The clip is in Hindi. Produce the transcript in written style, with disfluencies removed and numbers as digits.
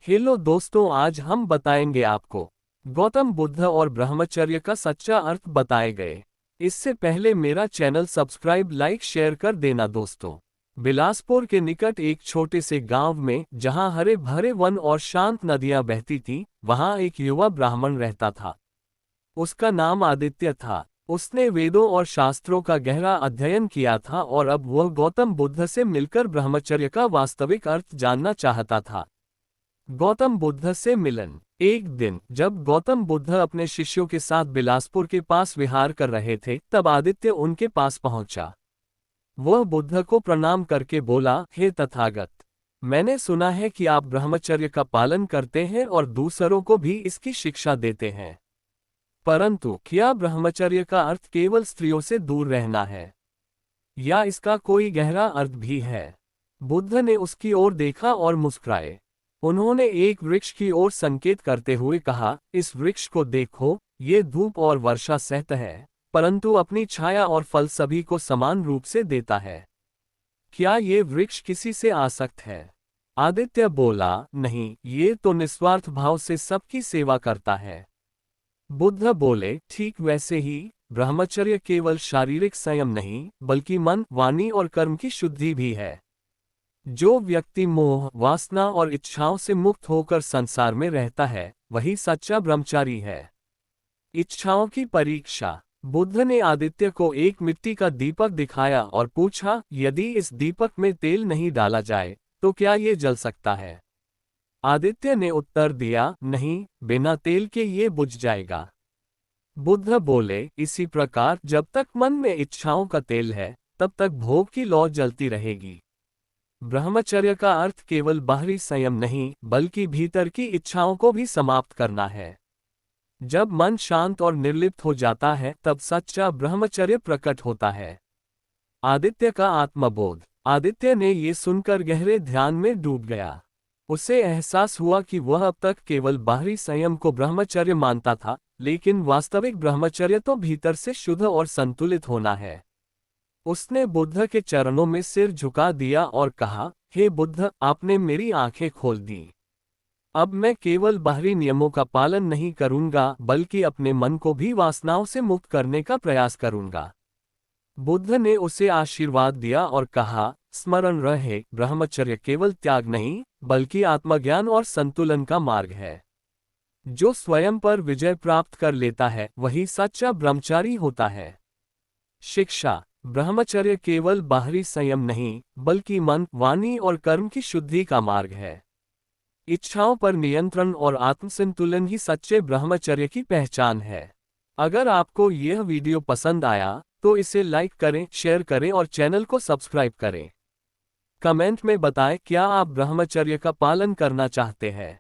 हेलो दोस्तों, आज हम बताएंगे आपको गौतम बुद्ध और ब्रह्मचर्य का सच्चा अर्थ बताए गए। इससे पहले मेरा चैनल सब्सक्राइब, लाइक, शेयर कर देना दोस्तों। बिलासपुर के निकट एक छोटे से गांव में, जहां हरे भरे वन और शांत नदियां बहती थीं, वहां एक युवा ब्राह्मण रहता था। उसका नाम आदित्य था। उसने वेदों और शास्त्रों का गहरा अध्ययन किया था और अब वह गौतम बुद्ध से मिलकर ब्रह्मचर्य का वास्तविक अर्थ जानना चाहता था। गौतम बुद्ध से मिलन। एक दिन जब गौतम बुद्ध अपने शिष्यों के साथ बिलासपुर के पास विहार कर रहे थे, तब आदित्य उनके पास पहुंचा। वह बुद्ध को प्रणाम करके बोला, हे तथागत, मैंने सुना है कि आप ब्रह्मचर्य का पालन करते हैं और दूसरों को भी इसकी शिक्षा देते हैं। परंतु क्या ब्रह्मचर्य का अर्थ केवल स्त्रियों से दूर रहना है, या इसका कोई गहरा अर्थ भी है? बुद्ध ने उसकी ओर देखा और मुस्कुराए। उन्होंने एक वृक्ष की ओर संकेत करते हुए कहा, इस वृक्ष को देखो, ये धूप और वर्षा सहता है, परंतु अपनी छाया और फल सभी को समान रूप से देता है। क्या ये वृक्ष किसी से आसक्त है? आदित्य बोला, नहीं, ये तो निस्वार्थ भाव से सबकी सेवा करता है। बुद्ध बोले, ठीक वैसे ही ब्रह्मचर्य केवल शारीरिक संयम नहीं, बल्कि मन, वाणी और कर्म की शुद्धि भी है। जो व्यक्ति मोह, वासना और इच्छाओं से मुक्त होकर संसार में रहता है, वही सच्चा ब्रह्मचारी है। इच्छाओं की परीक्षा। बुद्ध ने आदित्य को एक मिट्टी का दीपक दिखाया और पूछा, यदि इस दीपक में तेल नहीं डाला जाए तो क्या ये जल सकता है? आदित्य ने उत्तर दिया, नहीं, बिना तेल के ये बुझ जाएगा। बुद्ध बोले, इसी प्रकार जब तक मन में इच्छाओं का तेल है, तब तक भोग की लौ जलती रहेगी। ब्रह्मचर्य का अर्थ केवल बाहरी संयम नहीं, बल्कि भीतर की इच्छाओं को भी समाप्त करना है। जब मन शांत और निर्लिप्त हो जाता है, तब सच्चा ब्रह्मचर्य प्रकट होता है। आदित्य का आत्मबोध। आदित्य ने ये सुनकर गहरे ध्यान में डूब गया। उसे एहसास हुआ कि वह अब तक केवल बाहरी संयम को ब्रह्मचर्य मानता था, लेकिन वास्तविक ब्रह्मचर्य तो भीतर से शुद्ध और संतुलित होना है। उसने बुद्ध के चरणों में सिर झुका दिया और कहा, हे बुद्ध, आपने मेरी आंखें खोल दी। अब मैं केवल बाहरी नियमों का पालन नहीं करूंगा, बल्कि अपने मन को भी वासनाओं से मुक्त करने का प्रयास करूंगा। बुद्ध ने उसे आशीर्वाद दिया और कहा, स्मरण रहे, ब्रह्मचर्य केवल त्याग नहीं, बल्कि आत्मज्ञान और संतुलन का मार्ग है। जो स्वयं पर विजय प्राप्त कर लेता है, वही सच्चा ब्रह्मचारी होता है। शिक्षा। ब्रह्मचर्य केवल बाहरी संयम नहीं, बल्कि मन, वाणी और कर्म की शुद्धि का मार्ग है। इच्छाओं पर नियंत्रण और आत्मसंतुलन ही सच्चे ब्रह्मचर्य की पहचान है। अगर आपको यह वीडियो पसंद आया तो इसे लाइक करें, शेयर करें और चैनल को सब्सक्राइब करें। कमेंट में बताएं, क्या आप ब्रह्मचर्य का पालन करना चाहते हैं।